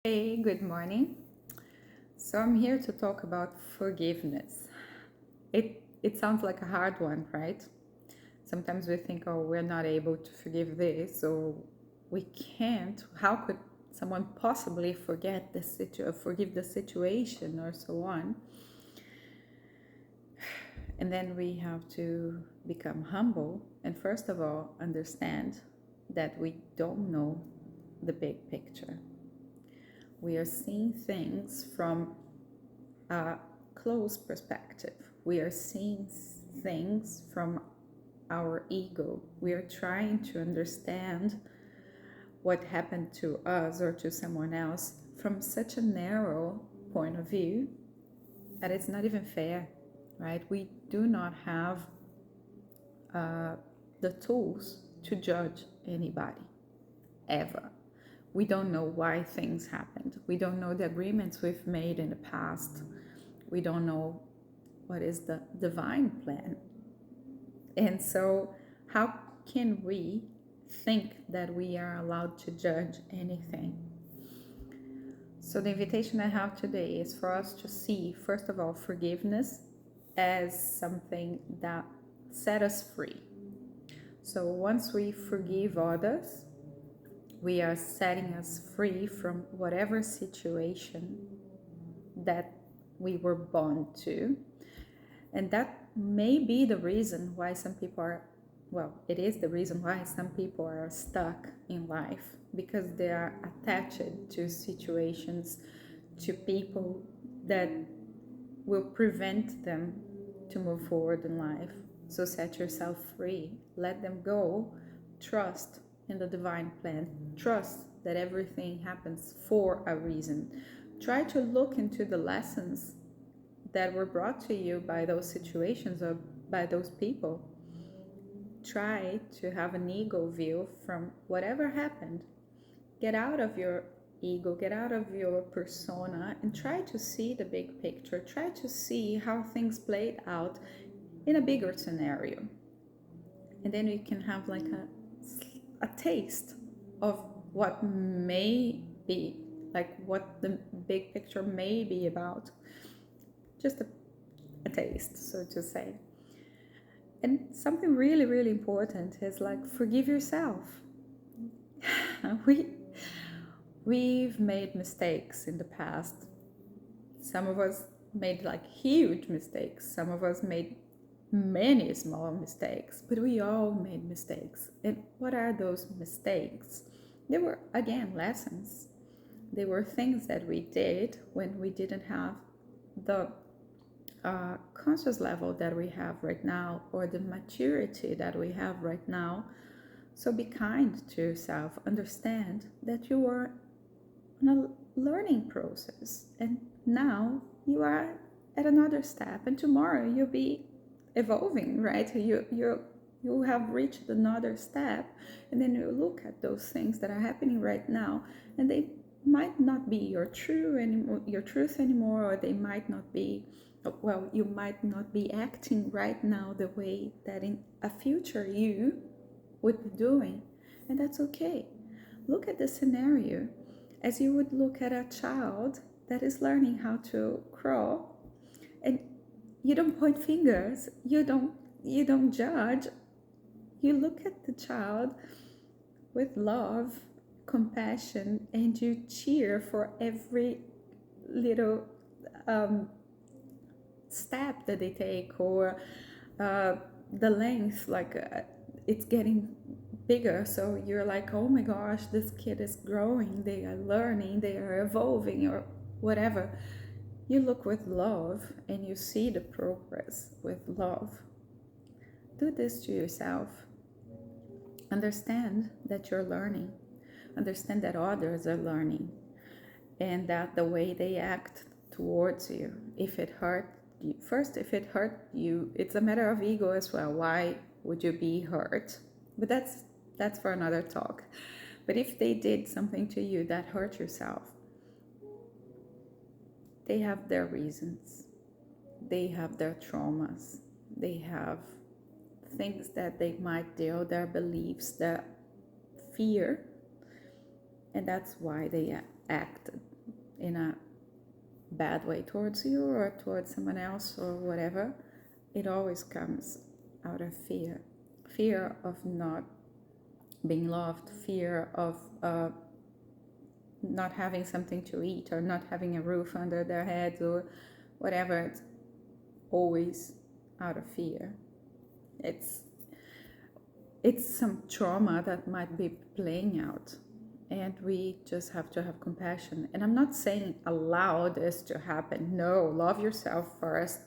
Hey, good morning. So I'm here to talk about forgiveness. It sounds like a hard one, right? Sometimes we think, oh, we're not able to forgive this, or we can't. How could someone possibly forgive the situation, or so on? And then we have to become humble and first of all understand that we don't know the big picture. We are seeing things from a close perspective. We are seeing things from our ego. We are trying to understand what happened to us or to someone else from such a narrow point of view that it's not even fair, right? We do not have uh, the tools to judge anybody ever. We don't know why things happened. We don't know the agreements we've made in the past. We don't know what is the divine plan. And so, how can we think that we are allowed to judge anything? So, the invitation I have today is for us to see, first of all, forgiveness as something that set us free. So, once we forgive others, we are setting us free from whatever situation that we were born to. And that may be the reason why some people are, well, it is the reason why some people are stuck in life because they are attached to situations, to people that will prevent them to move forward in life. So set yourself free, let them go, trust in the divine plan, trust that everything happens for a reason. Try to look into the lessons that were brought to you by those situations or by those people. Try to have an ego view from whatever happened. Get out of your ego, get out of your persona, and try to see the big picture. Try to see how things played out in a bigger scenario. And then you can have like a taste of what may be, like what the big picture may be about. Just a taste, so to say. And something really, really important is like forgive yourself. we we've made mistakes in the past. Some of us made like huge mistakes. Some of us made many small mistakes, but we all made mistakes. And what are those mistakes? They were again lessons. They were things that we did when we didn't have the conscious level that we have right now or the maturity that we have right now. So be kind to yourself. Understand that you are in a learning process and now you are at another step and tomorrow you'll be evolving, right? You have reached another step and then you look at those things that are happening right now and they might not be your truth anymore, or they might not be, well, you might not be acting right now the way that in a future you would be doing, and that's okay. Look at the scenario as you would look at a child that is learning how to crawl, and you don't point fingers, you don't judge. You look at the child with love, compassion, and you cheer for every little step that they take, or the length, like it's getting bigger. So you're like, oh my gosh, this kid is growing, they are learning, they are evolving, or whatever. You look with love and you see the progress with love. Do this to yourself. Understand that you're learning. Understand that others are learning and that the way they act towards you, if it hurt you, first, if it hurt you, it's a matter of ego as well. Why would you be hurt? But that's for another talk. But if they did something to you that hurt yourself, they have their reasons, they have their traumas, they have things that they might do, their beliefs, their fear, and that's why they acted in a bad way towards you or towards someone else or whatever, it always comes out of fear. Fear of not being loved, fear of not having something to eat or not having a roof under their heads or whatever. It's always out of fear. It's some trauma that might be playing out, and we just have to have compassion. And I'm not saying allow this to happen. No, love yourself first,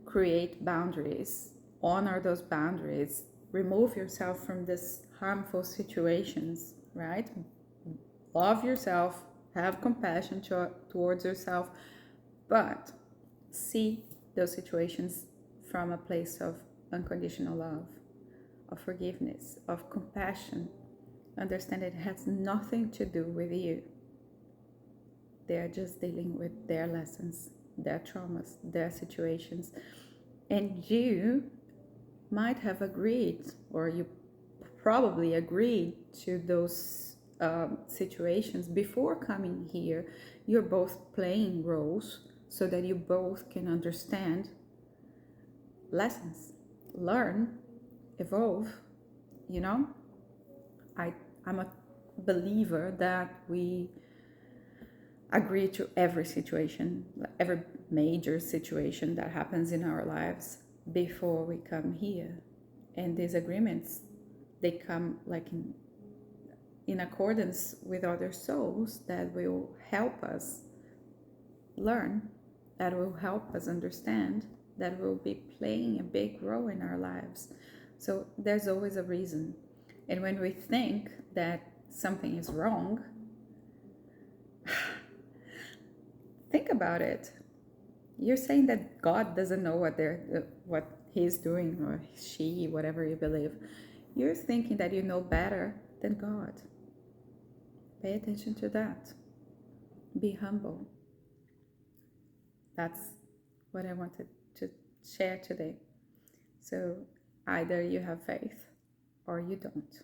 create boundaries, honor those boundaries, remove yourself from these harmful situations, right? Love yourself, have compassion towards yourself, but see those situations from a place of unconditional love, of forgiveness, of compassion. Understand it has nothing to do with you. They're just dealing with their lessons, their traumas, their situations. And you might have agreed, or you probably agreed to those situations before coming here. You're both playing roles so that you both can understand lessons, learn, evolve. You know, I'm a believer that we agree to every situation, every major situation that happens in our lives before we come here. And these agreements, they come like in accordance with other souls that will help us learn, that will help us understand, that will be playing a big role in our lives. So there's always a reason. And when we think that something is wrong, think about it. You're saying that God doesn't know what he's doing, or she, whatever you believe. You're thinking that you know better than God. Pay attention to that. Be humble. That's what I wanted to share today. So either you have faith or you don't.